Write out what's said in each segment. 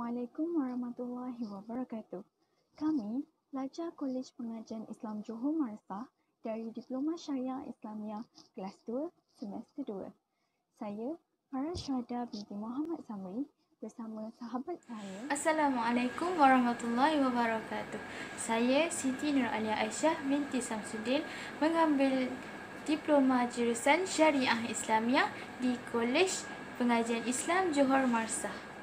Assalamualaikum warahmatullahi wabarakatuh. Kami, pelajar Kolej Pengajian Islam Johor Marsah dari Diploma Syariah Islamiyah Kelas 2, Semester 2. Saya, Farah Syahada binti Muhammad Samri bersama sahabat saya. Assalamualaikum warahmatullahi wabarakatuh. Saya Siti Nur Alia Aisyah binti Samsudin mengambil Diploma Jurusan Syariah Islamiyah di Kolej Pengajian Islam Johor Marsah.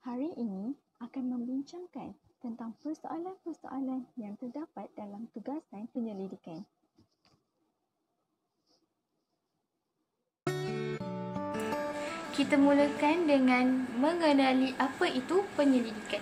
Hari ini akan membincangkan tentang persoalan-persoalan yang terdapat dalam tugasan penyelidikan. Kita mulakan dengan mengenali apa itu penyelidikan.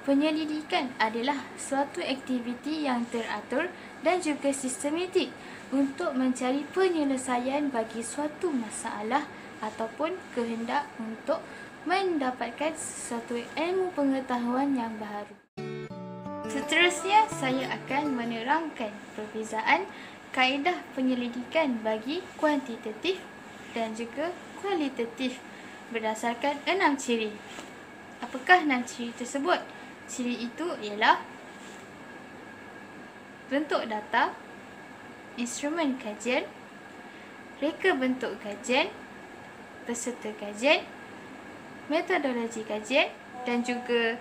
Penyelidikan adalah suatu aktiviti yang teratur dan juga sistematik untuk mencari penyelesaian bagi suatu masalah ataupun kehendak untuk mendapatkan sesuatu ilmu pengetahuan yang baru. Seterusnya, saya akan menerangkan perbezaan kaedah penyelidikan bagi kuantitatif dan juga kualitatif berdasarkan 6 ciri. Apakah 6 ciri tersebut? Ciri itu ialah bentuk data, instrumen kajian, reka bentuk kajian, peserta kajian, metodologi kajian dan juga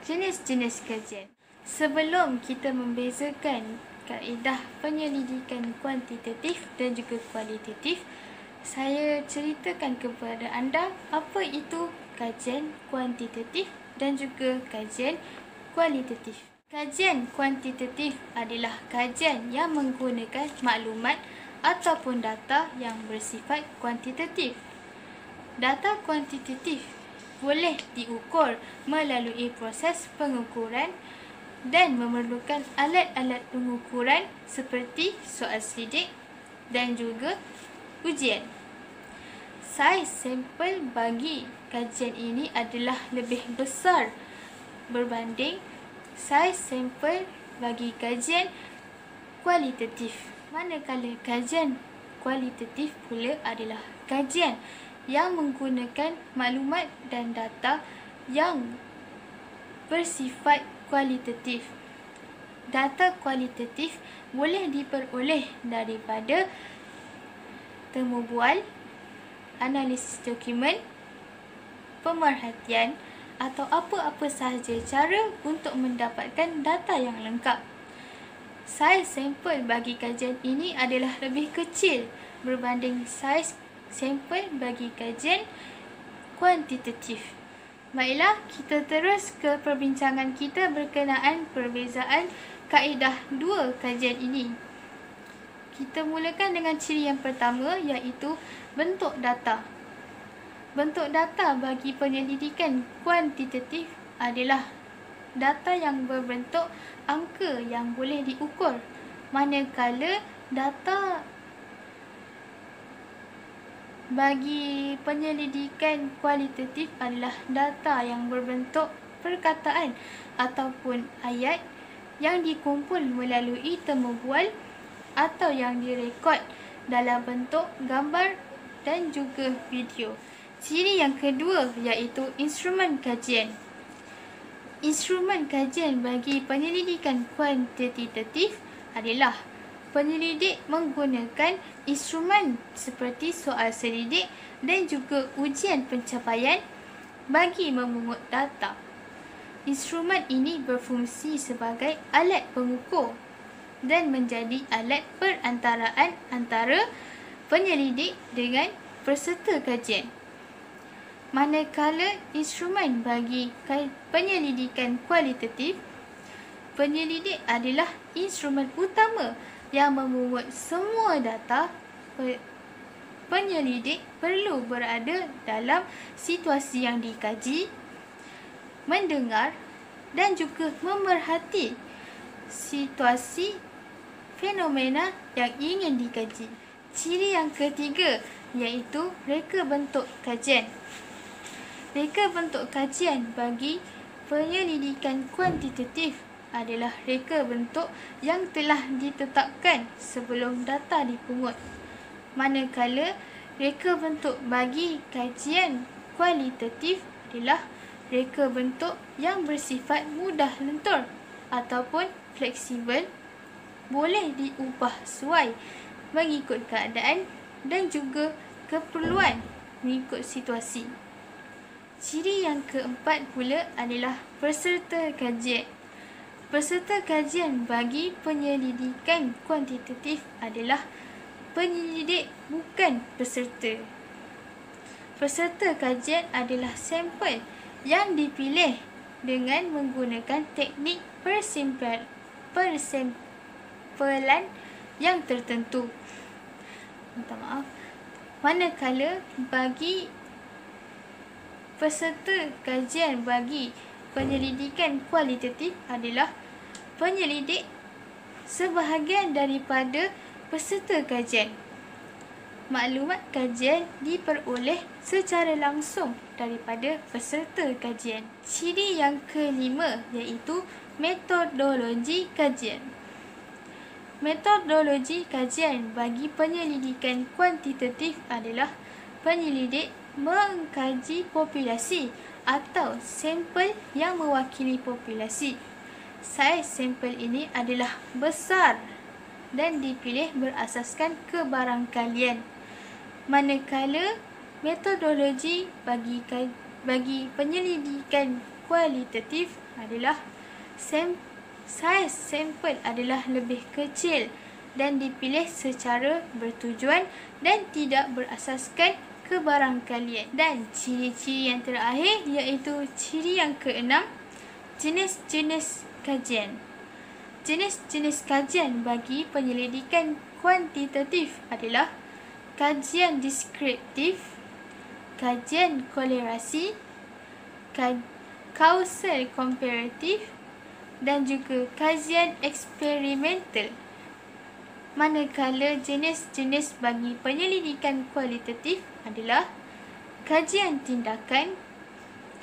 jenis-jenis kajian. Sebelum kita membezakan kaedah penyelidikan kuantitatif dan juga kualitatif, saya ceritakan kepada anda apa itu kajian kuantitatif dan juga kajian kualitatif. Kajian kuantitatif adalah kajian yang menggunakan maklumat ataupun data yang bersifat kuantitatif. Data kuantitatif boleh diukur melalui proses pengukuran dan memerlukan alat-alat pengukuran seperti soal selidik dan juga ujian. Saiz sampel bagi kajian ini adalah lebih besar berbanding saiz sampel bagi kajian kualitatif. Manakala kajian kualitatif pula adalah kajian yang menggunakan maklumat dan data yang bersifat kualitatif. Data kualitatif boleh diperoleh daripada temu bual, analisis dokumen, pemerhatian atau apa-apa sahaja cara untuk mendapatkan data yang lengkap. Saiz sampel bagi kajian ini adalah lebih kecil berbanding saiz sampel bagi kajian kuantitatif. Baiklah, kita terus ke perbincangan kita berkenaan perbezaan kaedah dua kajian ini. Kita mulakan dengan ciri yang pertama, iaitu bentuk data. Bentuk data bagi penyelidikan kuantitatif adalah data yang berbentuk angka yang boleh diukur, manakala data bagi penyelidikan kualitatif adalah data yang berbentuk perkataan ataupun ayat yang dikumpul melalui temu bual atau yang direkod dalam bentuk gambar dan juga video. Ciri yang kedua iaitu instrumen kajian. Instrumen kajian bagi penyelidikan kuantitatif adalah penyelidik menggunakan instrumen seperti soal selidik dan juga ujian pencapaian bagi memungut data. Instrumen ini berfungsi sebagai alat pengukur dan menjadi alat perantaraan antara penyelidik dengan peserta kajian. Manakala instrumen bagi penyelidikan kualitatif, penyelidik adalah instrumen utama yang memungut semua data. Penyelidik perlu berada dalam situasi yang dikaji, mendengar dan juga memerhati situasi fenomena yang ingin dikaji. Ciri yang ketiga iaitu reka bentuk kajian. Reka bentuk kajian bagi penyelidikan kuantitatif adalah reka bentuk yang telah ditetapkan sebelum data dipungut. Manakala reka bentuk bagi kajian kualitatif adalah reka bentuk yang bersifat mudah lentur ataupun fleksibel, boleh diubah sesuai mengikut keadaan dan juga keperluan mengikut situasi. Ciri yang keempat pula adalah peserta kajian. Peserta kajian bagi penyelidikan kuantitatif adalah penyelidik, bukan peserta. Peserta kajian adalah sampel yang dipilih dengan menggunakan teknik persempelan yang tertentu. Minta maaf. Manakala bagi peserta kajian bagi penyelidikan kualitatif adalah penyelidik sebahagian daripada peserta kajian. Maklumat kajian diperoleh secara langsung daripada peserta kajian. Ciri yang kelima iaitu metodologi kajian. Metodologi kajian bagi penyelidikan kuantitatif adalah penyelidik mengkaji populasi atau sampel yang mewakili populasi. Saiz sampel ini adalah besar dan dipilih berasaskan kebarangkalian. Manakala metodologi bagi penyelidikan kualitatif adalah saiz sampel adalah lebih kecil dan dipilih secara bertujuan dan tidak berasaskan kebarangkalian. Dan ciri-ciri yang terakhir iaitu ciri yang keenam, jenis-jenis kajian. Jenis-jenis kajian bagi penyelidikan kuantitatif adalah kajian deskriptif, kajian kolerasi, kausal komparatif dan juga kajian eksperimental. Manakala jenis-jenis bagi penyelidikan kualitatif adalah kajian tindakan,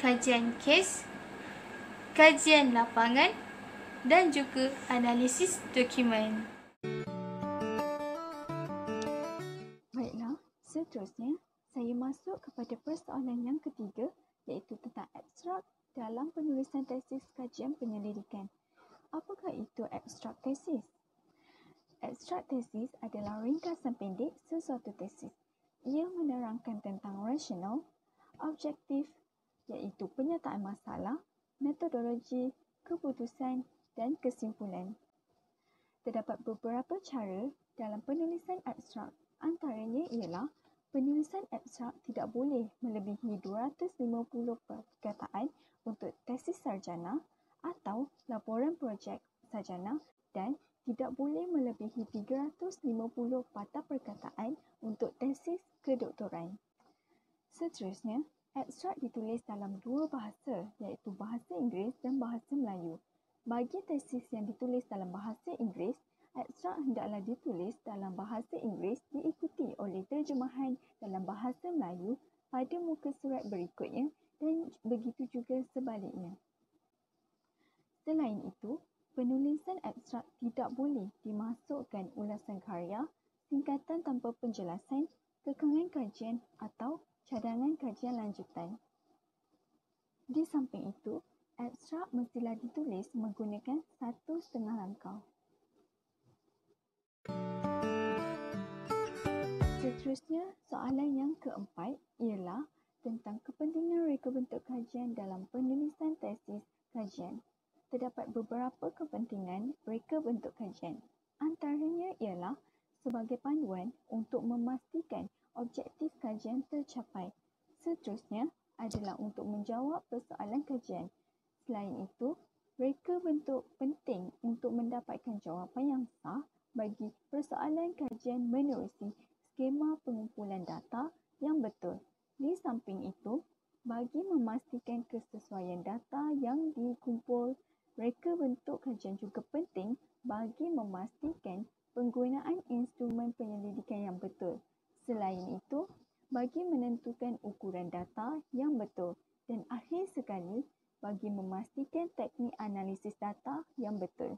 kajian kes, kajian lapangan dan juga analisis dokumen. Baiklah, seterusnya saya masuk kepada persoalan yang ketiga iaitu tentang abstrak dalam penulisan tesis kajian penyelidikan. Apakah itu abstrak tesis? Abstrak tesis adalah ringkasan pendek sesuatu tesis. Ia menerangkan tentang rasional, objektif iaitu penyataan masalah, metodologi, keputusan dan kesimpulan. Terdapat beberapa cara dalam penulisan abstrak. Antaranya ialah penulisan abstrak tidak boleh melebihi 250 perkataan untuk tesis sarjana atau laporan projek sarjana dan tidak boleh melebihi 350 patah perkataan untuk tesis kedoktoran. Seterusnya, abstrak ditulis dalam dua bahasa iaitu bahasa Inggeris dan bahasa Melayu. Bagi tesis yang ditulis dalam bahasa Inggeris, abstrak hendaklah ditulis dalam bahasa Inggeris diikuti oleh terjemahan dalam bahasa Melayu pada muka surat berikutnya dan begitu juga sebaliknya. Selain itu, penulisan abstrak tidak boleh dimasukkan ulasan karya, singkatan tanpa penjelasan, kekangan kajian atau cadangan kajian lanjutan. Di samping itu, abstrak mestilah ditulis menggunakan 1,5 langkah. Seterusnya, soalan yang keempat ialah tentang kepentingan reka bentuk kajian dalam penulisan tesis kajian. Terdapat beberapa kepentingan reka bentuk kajian. Antaranya ialah sebagai panduan untuk memastikan objektif kajian tercapai. Seterusnya adalah untuk menjawab persoalan kajian. Selain itu, reka bentuk penting untuk mendapatkan jawapan yang sah bagi persoalan kajian menerusi skema pengumpulan data yang betul. Di samping itu, bagi memastikan kesesuaian data yang dikumpul, reka bentuk kajian juga penting bagi memastikan penggunaan instrumen penyelidikan yang betul. Selain itu, bagi menentukan ukuran data yang betul dan akhir sekali, bagi memastikan teknik analisis data yang betul.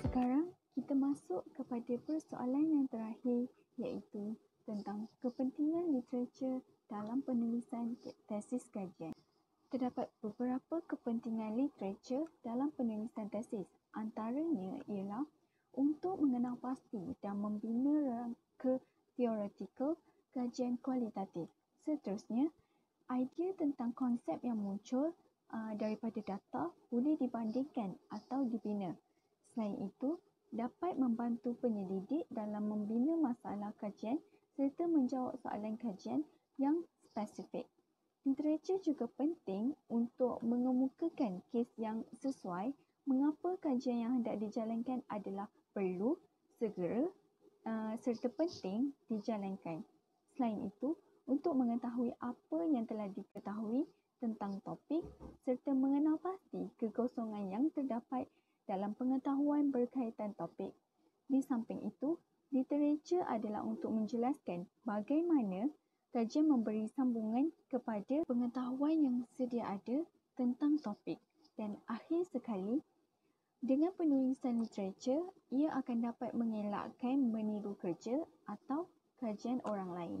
Sekarang kita Kita masuk kepada persoalan yang terakhir, iaitu tentang kepentingan literatur dalam penulisan tesis kajian. Terdapat beberapa kepentingan literatur dalam penulisan tesis. Antaranya ialah untuk mengenal pasti dan membina rangka teoretikal kajian kualitatif. Seterusnya, idea tentang konsep yang muncul daripada data boleh dibandingkan atau dibina. Selain itu, dapat membantu penyelidik dalam membina masalah kajian serta menjawab soalan kajian yang spesifik. Literatur juga penting untuk mengemukakan kes yang sesuai mengapa kajian yang hendak dijalankan adalah perlu, segera serta penting dijalankan. Selain itu, untuk mengetahui apa yang telah diketahui tentang topik serta mengenal pasti kekosongan yang terdapat dalam pengetahuan berkaitan topik. Di samping itu, literatur adalah untuk menjelaskan bagaimana kajian memberi sambungan kepada pengetahuan yang sedia ada tentang topik. Dan akhir sekali, dengan penulisan literatur, ia akan dapat mengelakkan meniru kerja atau kajian orang lain.